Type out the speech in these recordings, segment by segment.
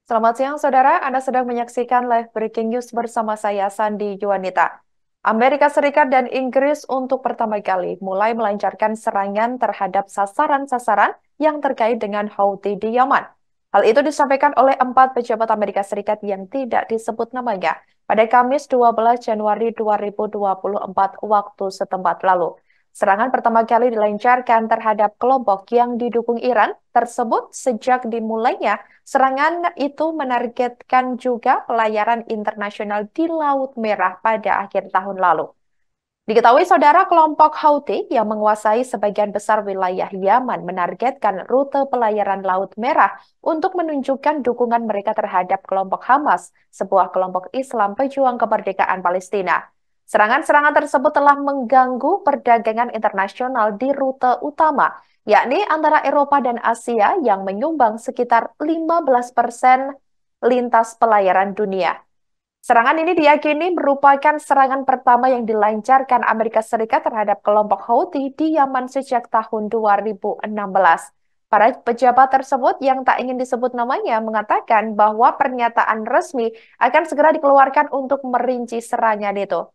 Selamat siang, Saudara. Anda sedang menyaksikan live breaking news bersama saya, Sandi Juanita. Amerika Serikat dan Inggris untuk pertama kali mulai melancarkan serangan terhadap sasaran-sasaran yang terkait dengan Houthi di Yaman. Hal itu disampaikan oleh 4 pejabat Amerika Serikat yang tidak disebut namanya pada Kamis 12 Januari 2024 waktu setempat lalu. Serangan pertama kali dilancarkan terhadap kelompok yang didukung Iran tersebut sejak dimulainya. Serangan itu menargetkan juga pelayaran internasional di Laut Merah pada akhir tahun lalu. Diketahui saudara kelompok Houthi yang menguasai sebagian besar wilayah Yaman menargetkan rute pelayaran Laut Merah untuk menunjukkan dukungan mereka terhadap kelompok Hamas, sebuah kelompok Islam pejuang kemerdekaan Palestina. Serangan-serangan tersebut telah mengganggu perdagangan internasional di rute utama, yakni antara Eropa dan Asia yang menyumbang sekitar 15% lintas pelayaran dunia. Serangan ini diyakini merupakan serangan pertama yang dilancarkan Amerika Serikat terhadap kelompok Houthi di Yaman sejak tahun 2016. Para pejabat tersebut yang tak ingin disebut namanya mengatakan bahwa pernyataan resmi akan segera dikeluarkan untuk merinci serangan itu.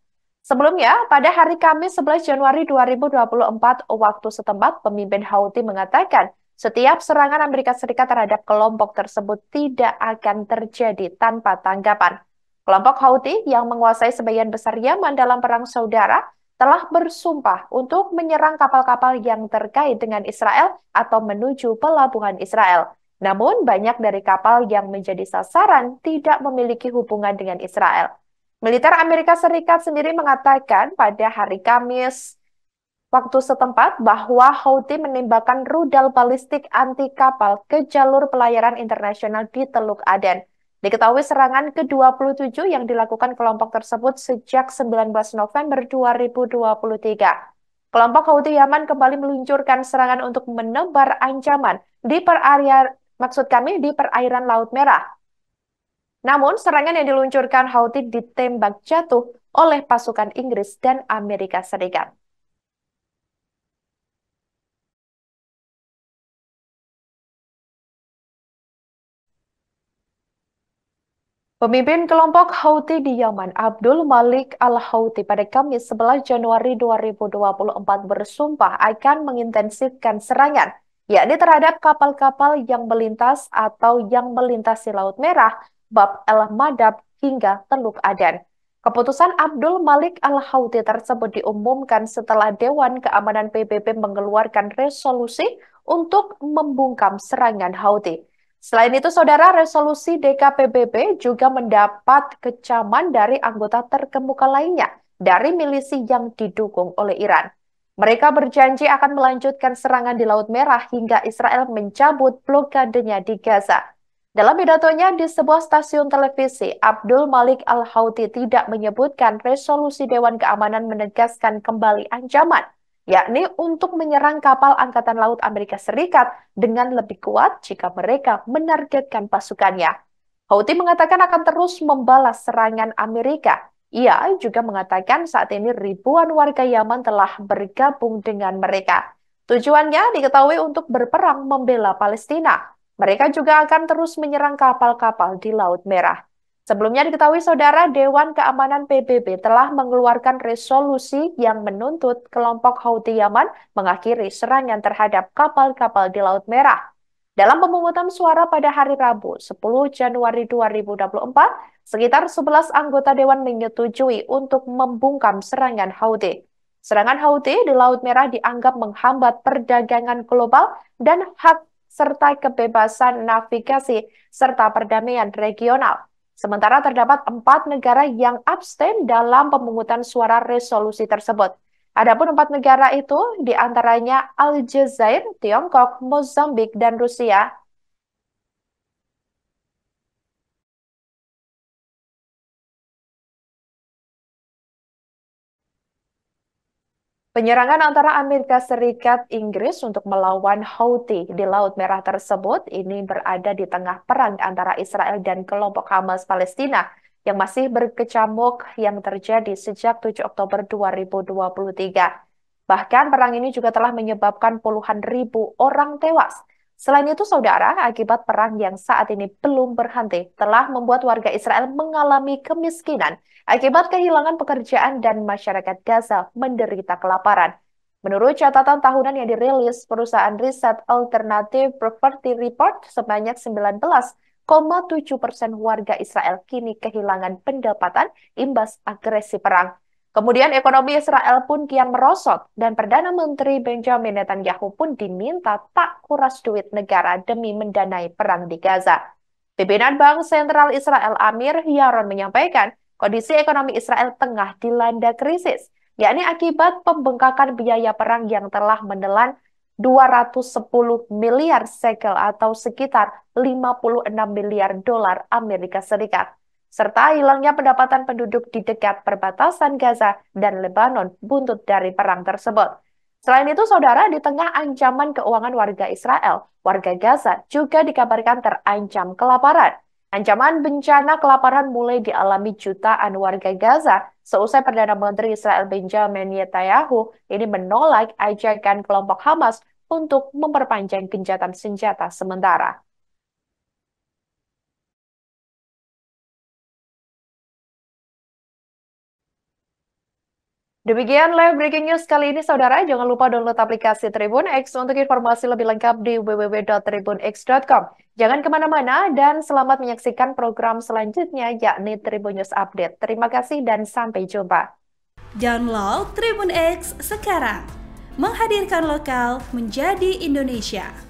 Sebelumnya, pada hari Kamis 11 Januari 2024 waktu setempat, pemimpin Houthi mengatakan setiap serangan Amerika Serikat terhadap kelompok tersebut tidak akan terjadi tanpa tanggapan. Kelompok Houthi yang menguasai sebagian besar Yaman dalam perang saudara telah bersumpah untuk menyerang kapal-kapal yang terkait dengan Israel atau menuju pelabuhan Israel. Namun, banyak dari kapal yang menjadi sasaran tidak memiliki hubungan dengan Israel. Militer Amerika Serikat sendiri mengatakan pada hari Kamis waktu setempat bahwa Houthi menembakkan rudal balistik anti kapal ke jalur pelayaran internasional di Teluk Aden. Diketahui serangan ke-27 yang dilakukan kelompok tersebut sejak 19 November 2023. Kelompok Houthi Yaman kembali meluncurkan serangan untuk menebar ancaman di di perairan Laut Merah. Namun, serangan yang diluncurkan Houthi ditembak jatuh oleh pasukan Inggris dan Amerika Serikat. Pemimpin kelompok Houthi di Yaman, Abdul Malik Al-Houthi pada Kamis 11 Januari 2024 bersumpah akan mengintensifkan serangan, yakni terhadap kapal-kapal yang melintas atau yang melintasi Laut Merah, Bab el-Mandab hingga Teluk Aden. Keputusan Abdul Malik Al-Houthi tersebut diumumkan setelah Dewan Keamanan PBB mengeluarkan resolusi untuk membungkam serangan Houthi. Selain itu, saudara, resolusi DKPBB juga mendapat kecaman dari anggota terkemuka lainnya dari milisi yang didukung oleh Iran. Mereka berjanji akan melanjutkan serangan di Laut Merah hingga Israel mencabut blokadenya di Gaza. Dalam pidatonya di sebuah stasiun televisi, Abdul Malik Al-Houthi tidak menyebutkan resolusi Dewan Keamanan menegaskan kembali ancaman, yakni untuk menyerang kapal Angkatan Laut Amerika Serikat dengan lebih kuat jika mereka menargetkan pasukannya. Houthi mengatakan akan terus membalas serangan Amerika. Ia juga mengatakan saat ini ribuan warga Yaman telah bergabung dengan mereka. Tujuannya diketahui untuk berperang membela Palestina. Mereka juga akan terus menyerang kapal-kapal di Laut Merah. Sebelumnya diketahui saudara Dewan Keamanan PBB telah mengeluarkan resolusi yang menuntut kelompok Houthi Yaman mengakhiri serangan terhadap kapal-kapal di Laut Merah. Dalam pemungutan suara pada hari Rabu, 10 Januari 2024, sekitar 11 anggota Dewan menyetujui untuk membungkam serangan Houthi. Serangan Houthi di Laut Merah dianggap menghambat perdagangan global dan hak serta kebebasan navigasi serta perdamaian regional. Sementara terdapat 4 negara yang abstain dalam pemungutan suara resolusi tersebut. Adapun 4 negara itu diantaranya Aljazair, Tiongkok, Mozambik, dan Rusia. Penyerangan antara Amerika Serikat Inggris untuk melawan Houthi di Laut Merah tersebut ini berada di tengah perang antara Israel dan kelompok Hamas Palestina yang masih berkecamuk yang terjadi sejak 7 Oktober 2023. Bahkan perang ini juga telah menyebabkan puluhan ribu orang tewas. Selain itu, saudara, akibat perang yang saat ini belum berhenti, telah membuat warga Israel mengalami kemiskinan akibat kehilangan pekerjaan dan masyarakat Gaza menderita kelaparan. Menurut catatan tahunan yang dirilis perusahaan riset Alternative Property Report, sebanyak 19,7% warga Israel kini kehilangan pendapatan imbas agresi perang. Kemudian ekonomi Israel pun kian merosot dan Perdana Menteri Benjamin Netanyahu pun diminta tak kuras duit negara demi mendanai perang di Gaza. Pimpinan Bank Sentral Israel Amir Yaron menyampaikan kondisi ekonomi Israel tengah dilanda krisis, yakni akibat pembengkakan biaya perang yang telah menelan 210 miliar shekel atau sekitar 56 miliar dolar Amerika Serikat serta hilangnya pendapatan penduduk di dekat perbatasan Gaza dan Lebanon buntut dari perang tersebut. Selain itu, saudara, di tengah ancaman keuangan warga Israel, warga Gaza juga dikabarkan terancam kelaparan. Ancaman bencana kelaparan mulai dialami jutaan warga Gaza seusai Perdana Menteri Israel Benjamin Netanyahu ini menolak ajakan kelompok Hamas untuk memperpanjang gencatan senjata sementara. Demikian live breaking news kali ini, saudara. Jangan lupa download aplikasi Tribun X untuk informasi lebih lengkap di www.tribunx.com. Jangan kemana-mana dan selamat menyaksikan program selanjutnya, yakni Tribun News Update. Terima kasih dan sampai jumpa. Download Tribun X sekarang. Menghadirkan lokal menjadi Indonesia.